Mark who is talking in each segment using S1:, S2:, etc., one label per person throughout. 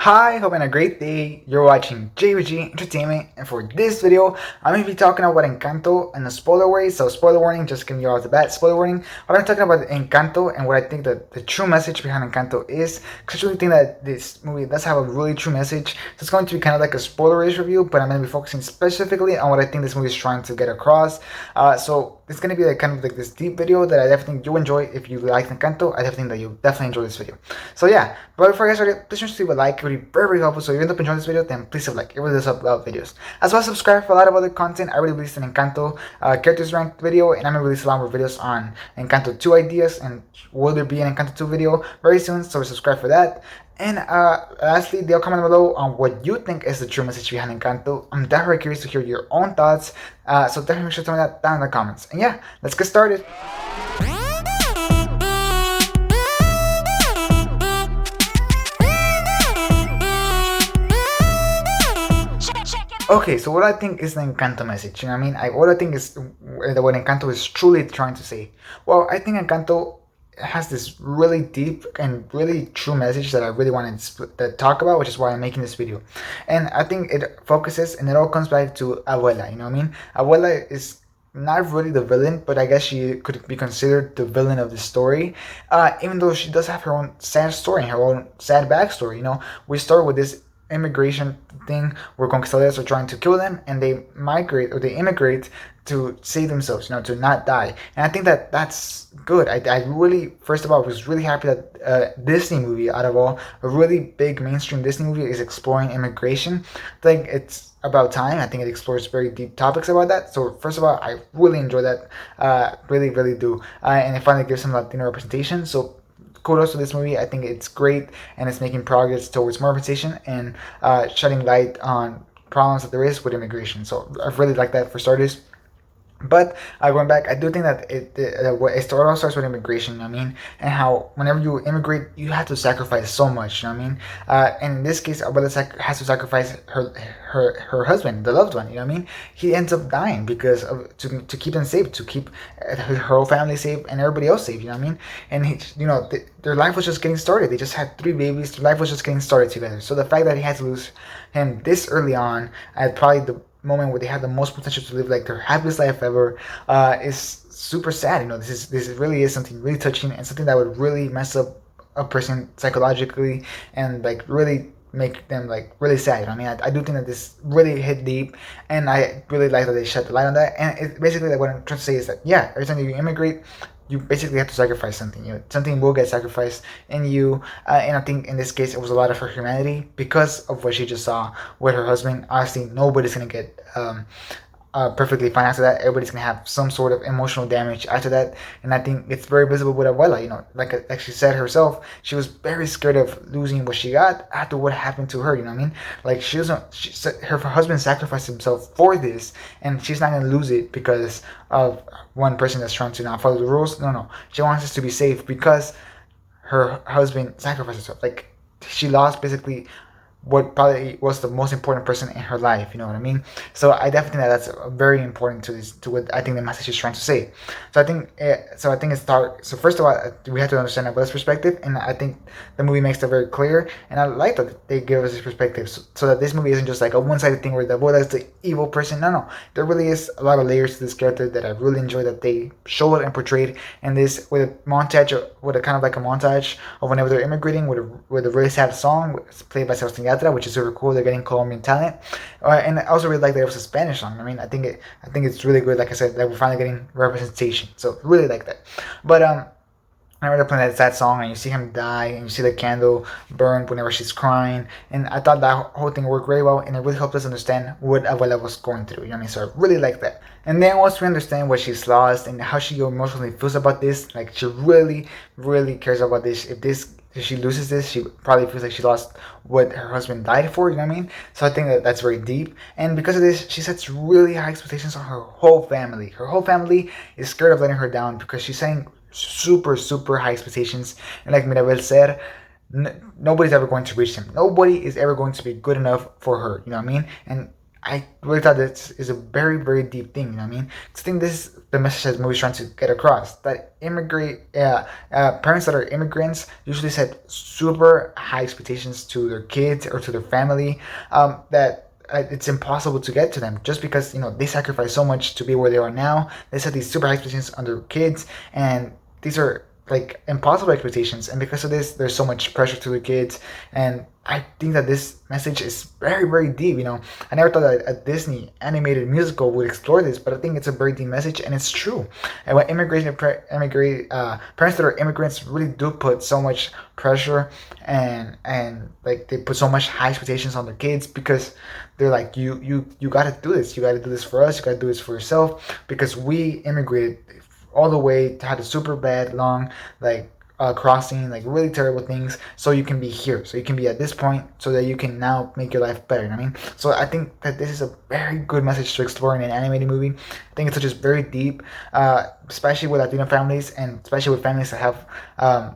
S1: Hi, hope you had a great day. You're watching JVG Entertainment, and for this video, I'm going to be talking about Encanto in a spoiler way. So, spoiler warning, just giving you all the bad spoiler warning. But I'm talking about Encanto and what I think that the true message behind Encanto is. Because I really think that this movie does have a really true message. So, it's going to be kind of like a spoilerish review, but I'm going to be focusing specifically on what I think this movie is trying to get across. So, it's going to be like kind of like this deep video that I definitely think you'll enjoy. If you like Encanto, I definitely think that you'll definitely enjoy this video. So, yeah, but before I get started, please leave a like. It would be very, very helpful. So if you end up enjoying this video, then please leave a like. It really does help out videos. As well as subscribe for a lot of other content. I already released an Encanto characters ranked video, and I'm going to release a lot more videos on Encanto 2 ideas, and will there be an Encanto 2 video very soon, so subscribe for that. And lastly, they'll comment below on what you think is the true message behind Encanto. I'm definitely curious to hear your own thoughts, so definitely make sure to tell me that down in the comments. And yeah, let's get started. Okay, so what I think is the Encanto message, you know what I mean? What I think is what Encanto is truly trying to say. Well, I think Encanto has this really deep and really true message that I really want to talk about, which is why I'm making this video. And I think it focuses, and it all comes back to Abuela, you know what I mean? Abuela is not really the villain, but I guess she could be considered the villain of the story, even though she does have her own sad story and her own sad backstory. You know, we start with this immigration thing where conquistadors are trying to kill them, and they migrate or they immigrate to save themselves, you know, to not die. And I think that that's good. I really, first of all, was really happy that Disney movie, out of all, a really big mainstream Disney movie, is exploring immigration. I think it's about time. I think it explores very deep topics about that. So first of all, I really enjoy that, really, really do. And it finally gives some Latino representation. So kudos to this movie. I think it's great, and it's making progress towards more representation and shedding light on problems that there is with immigration. So I really like that for starters. But going back, I do think that it all starts with immigration, you know what I mean? And how whenever you immigrate, you have to sacrifice so much, you know what I mean? And in this case, Abuela has to sacrifice her husband, the loved one, you know what I mean? He ends up dying because of to keep them safe, to keep her whole family safe and everybody else safe, you know what I mean? And their life was just getting started. They just had 3 babies. Their life was just getting started together. So the fact that he had to lose him this early on, at probably the moment where they have the most potential to live like their happiest life ever, is super sad. You know, this really is something really touching, and something that would really mess up a person psychologically and like really make them like really sad. You know what I mean? I do think that this really hit deep, and I really like that they shed the light on that. And it basically, like, what I'm trying to say is that, yeah, every time you immigrate, you basically have to sacrifice something. You know, something will get sacrificed in you, and I think in this case it was a lot of her humanity because of what she just saw with her husband. Honestly, nobody's gonna get perfectly fine after that. Everybody's gonna have some sort of emotional damage after that, and I think it's very visible with Abuela. You know, like she said herself, she was very scared of losing what she got after what happened to her. You know what I mean? Like her husband sacrificed himself for this, and she's not gonna lose it because of one person that's trying to not follow the rules. No, she wants us to be safe because her husband sacrificed himself. Like, she lost basically what probably was the most important person in her life, you know what I mean? So I definitely think that that's very important to what I think the message is trying to say. So I think so first of all, we have to understand Abuela's perspective, and I think the movie makes that very clear, and I like that they give us this perspective, so that this movie isn't just like a one-sided thing where the Abuela is the evil person. No, there really is a lot of layers to this character that I really enjoy that they showed and portrayed in this, with a montage, with a kind of like a montage of whenever they're immigrating, with a really sad song played by Sebastian, which is super cool. They're getting Colombian talent, and I also really like that it was a Spanish song. I mean, I think it's really good. Like I said, that we're finally getting representation. So really like that. But whenever they're playing that sad song and you see him die and you see the candle burn whenever she's crying, and I thought that whole thing worked very well, and it really helped us understand what Abuela was going through. You know what I mean? So I really like that. And then once we understand what she's lost and how she emotionally feels about this, like she really, really cares about this. If she loses this, she probably feels like she lost what her husband died for, you know what I mean? So I think that that's very deep. And because of this, she sets really high expectations on her whole family. Her whole family is scared of letting her down because she's setting super, super high expectations. And like Mirabel said, nobody's ever going to reach them. Nobody is ever going to be good enough for her, you know what I mean? And I really thought that is a very, very deep thing. You know what I mean? 'Cause I think this is the message that the movie's trying to get across. That parents that are immigrants usually set super high expectations to their kids or to their family. That it's impossible to get to them just because they sacrifice so much to be where they are now. They set these super high expectations on their kids, and these are like impossible expectations, and because of this there's so much pressure to the kids. And I think that this message is very, very deep. I never thought that a Disney animated musical would explore this, but I think it's a very deep message, and it's true. And when parents that are immigrants really do put so much pressure, and like they put so much high expectations on their kids, because they're like, you got to do this, you got to do this for us, you got to do this for yourself, because we immigrated all the way, had a super bad long crossing, like really terrible things, so you can be here, so you can be at this point, so that you can now make your life better. You know what I mean? So I think that this is a very good message to explore in an animated movie. I think it touches very deep, especially with Latino families, and especially with families that have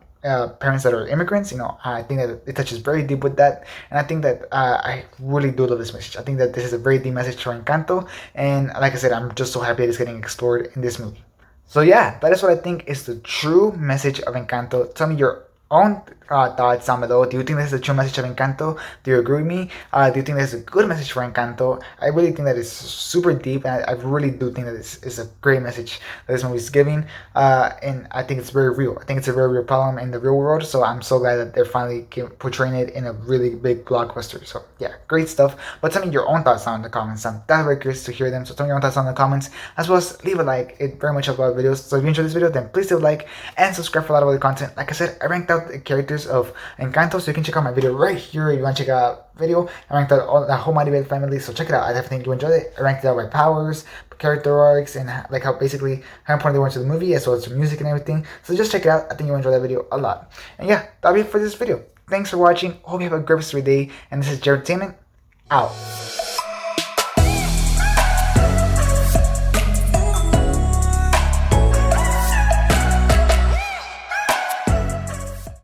S1: parents that are immigrants. I think that it touches very deep with that, and I think that I really do love this message. I think that this is a very deep message for Encanto, and like I said, I'm just so happy that it's getting explored in this movie. So yeah, that is what I think is the true message of Encanto. Tell me your own thoughts down below. Do you think this is the true message of Encanto? Do you agree with me? Do you think this is a good message for Encanto? I really think that it's super deep, and I really do think that this is a great message that this movie is giving. And I think it's very real. I think it's a very real problem in the real world. So I'm so glad that they're finally portraying it in a really big blockbuster. So yeah, great stuff. But tell me your own thoughts down in the comments. I'm that very curious to hear them. So tell me your own thoughts down in the comments, as well as leave a like. It very much helps out videos. So if you enjoyed this video, then please leave a like and subscribe for a lot of other content. Like I said, I ranked out the characters of Encanto, so you can check out my video right here if you want to check out video. I ranked out all the whole Mirabel family, so check it out. I definitely think you enjoyed it. I ranked it out by powers, character arcs, and like how important they were to the movie, as well as the music and everything. So just check it out. I think you'll enjoy that video a lot. And yeah, that'll be it for this video. Thanks for watching. Hope you have a great rest of your day. And this is Jared Entertainment out.